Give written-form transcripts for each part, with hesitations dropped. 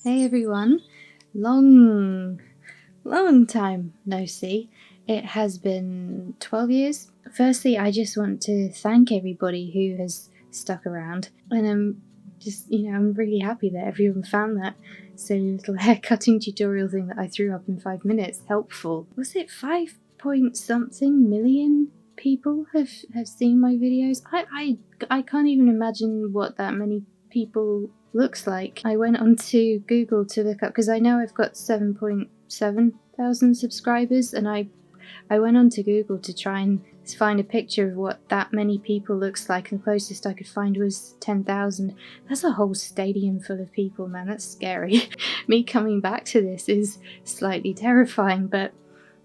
Hey everyone, long time no see. It has been 12 years. Firstly, I just want to thank everybody who has stuck around, and I'm really happy that everyone found that silly little hair cutting tutorial thing that I threw up in 5 minutes helpful. Was it 5 point something million people have seen my videos? I can't even imagine what that many people looks like. I went onto Google to look up, because I know I've got 7.7 thousand subscribers, and I went onto Google to try and find a picture of what that many people looks like, and the closest I could find was 10,000. That's a whole stadium full of people, man. That's scary. Me coming back to this is slightly terrifying, but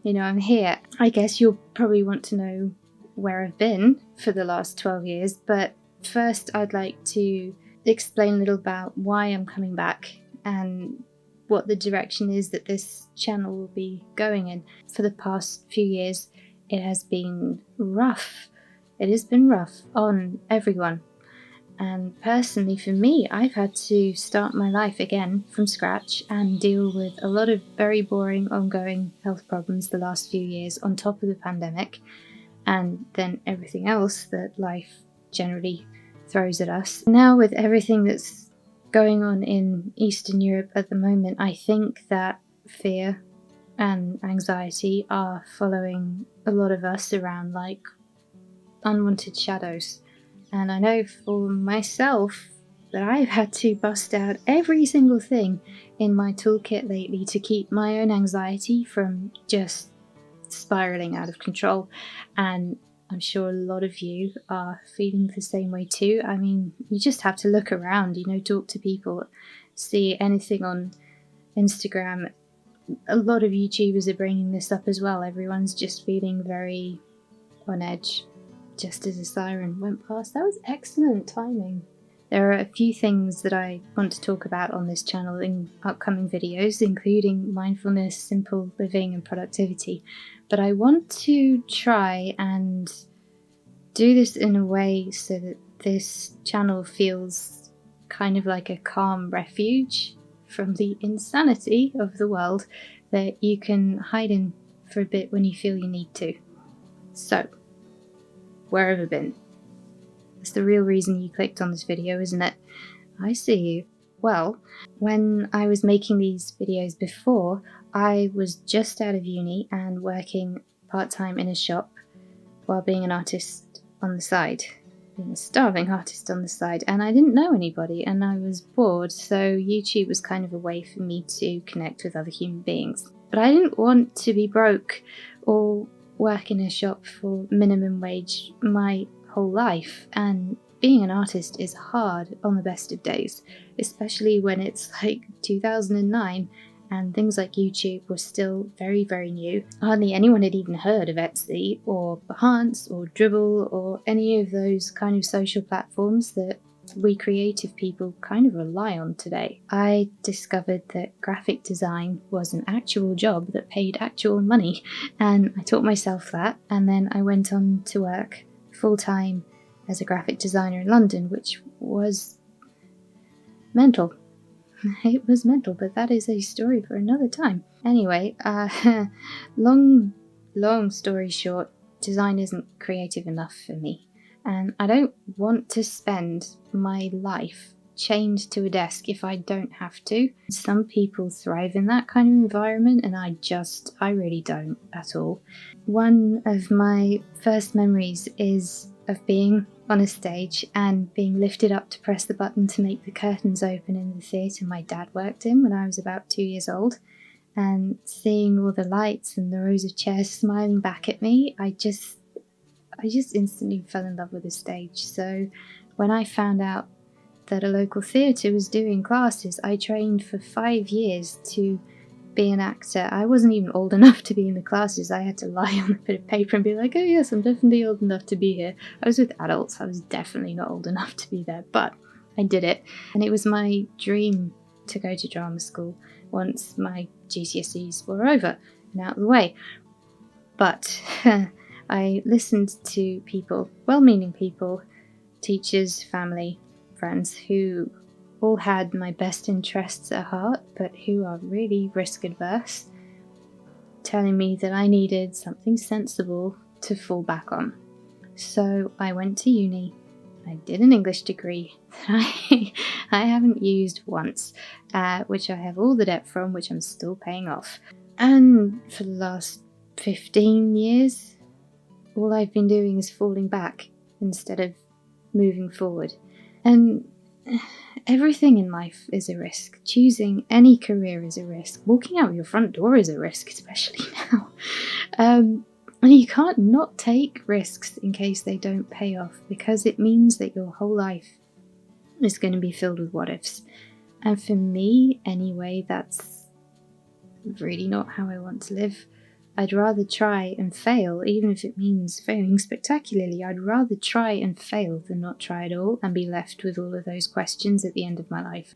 I'm here. I guess you'll probably want to know where I've been for the last 12 years, but first I'd like to explain a little about why I'm coming back and what the direction is that this channel will be going in. For the past few years, it has been rough. It has been rough on everyone. And personally, for me, I've had to start my life again from scratch and deal with a lot of very boring, ongoing health problems the last few years on top of the pandemic, and then everything else that life generally throws at us. Now, with everything that's going on in Eastern Europe at the moment, I think that fear and anxiety are following a lot of us around like unwanted shadows. And I know for myself that I've had to bust out every single thing in my toolkit lately to keep my own anxiety from just spiraling out of control. And I'm sure a lot of you are feeling the same way too. I mean, you just have to look around, talk to people, see anything on Instagram. A lot of YouTubers are bringing this up as well. Everyone's just feeling very on edge. Just as a siren went past. That was excellent timing. There are a few things that I want to talk about on this channel in upcoming videos, including mindfulness, simple living, and productivity. But I want to try and do this in a way so that this channel feels kind of like a calm refuge from the insanity of the world that you can hide in for a bit when you feel you need to. So, where have I been? That's the real reason you clicked on this video, isn't it? I see you. Well, when I was making these videos before, I was just out of uni and working part-time in a shop while being an artist on the side, being a starving artist on the side, and I didn't know anybody and I was bored, so YouTube was kind of a way for me to connect with other human beings. But I didn't want to be broke or work in a shop for minimum wage my whole life, and being an artist is hard on the best of days, especially when it's like 2009 and things like YouTube were still very, very new. Hardly anyone had even heard of Etsy or Behance or Dribbble or any of those kind of social platforms that we creative people kind of rely on today. I discovered that graphic design was an actual job that paid actual money, and I taught myself that, and then I went on to work full-time as a graphic designer in London, which was mental. It was mental, but that is a story for another time. Anyway, long story short, design isn't creative enough for me, and I don't want to spend my life chained to a desk if I don't have to. Some people thrive in that kind of environment, and I really don't at all. One of my first memories is of being on a stage and being lifted up to press the button to make the curtains open in the theatre my dad worked in when I was about 2 years old, and seeing all the lights and the rows of chairs smiling back at me. I just instantly fell in love with the stage. So when I found out that a local theatre was doing classes, I trained for 5 years to be an actor. I wasn't even old enough to be in the classes. I had to lie on a bit of paper and be like, oh yes, I'm definitely old enough to be here. I was with adults. I was definitely not old enough to be there, but I did it. And it was my dream to go to drama school once my GCSEs were over and out of the way. But I listened to people, well-meaning people, teachers, family, friends, who all had my best interests at heart, but who are really risk adverse, telling me that I needed something sensible to fall back on. So I went to uni. I did an English degree that I haven't used once, which I have all the debt from, which I'm still paying off. And for the last 15 years, all I've been doing is falling back instead of moving forward. And everything in life is a risk. Choosing any career is a risk. Walking out your front door is a risk, especially now. And you can't not take risks in case they don't pay off, because it means that your whole life is going to be filled with what ifs. And for me, anyway, that's really not how I want to live. I'd rather try and fail, even if it means failing spectacularly. I'd rather try and fail than not try at all and be left with all of those questions at the end of my life.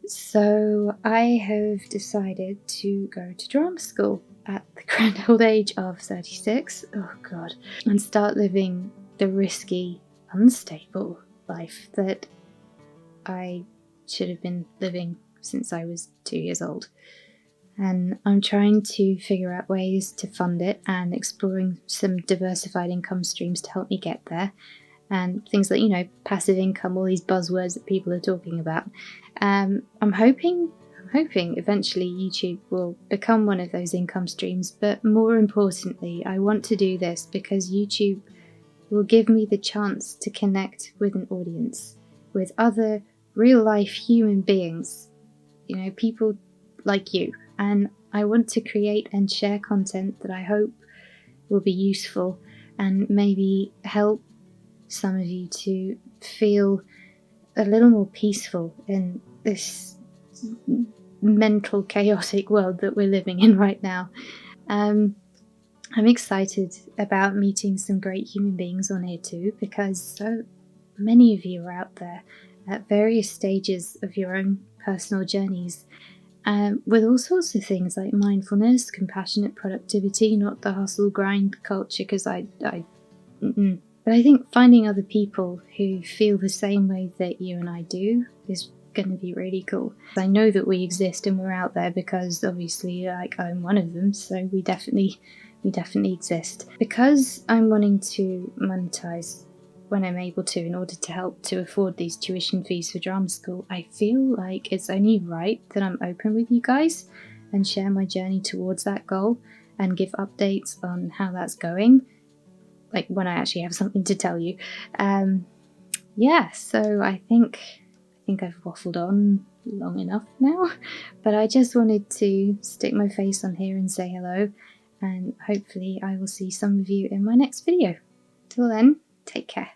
So I have decided to go to drama school at the grand old age of 36, oh god, and start living the risky, unstable life that I should have been living since I was 2 years old. And I'm trying to figure out ways to fund it and exploring some diversified income streams to help me get there. And things like, passive income, all these buzzwords that people are talking about. I'm hoping eventually YouTube will become one of those income streams, but more importantly, I want to do this because YouTube will give me the chance to connect with an audience, with other real-life human beings, people like you. And I want to create and share content that I hope will be useful and maybe help some of you to feel a little more peaceful in this mental, chaotic world that we're living in right now. I'm excited about meeting some great human beings on here too, because so many of you are out there at various stages of your own personal journeys, with all sorts of things like mindfulness, compassionate productivity, not the hustle grind culture, because But I think finding other people who feel the same way that you and I do is going to be really cool. I know that we exist and we're out there because obviously I'm one of them, so we definitely exist. Because I'm wanting to monetize when I'm able to in order to help to afford these tuition fees for drama school, I feel like it's only right that I'm open with you guys and share my journey towards that goal and give updates on how that's going, like when I actually have something to tell you. So I think I've waffled on long enough now, but I just wanted to stick my face on here and say hello, and hopefully I will see some of you in my next video. Till then, take care.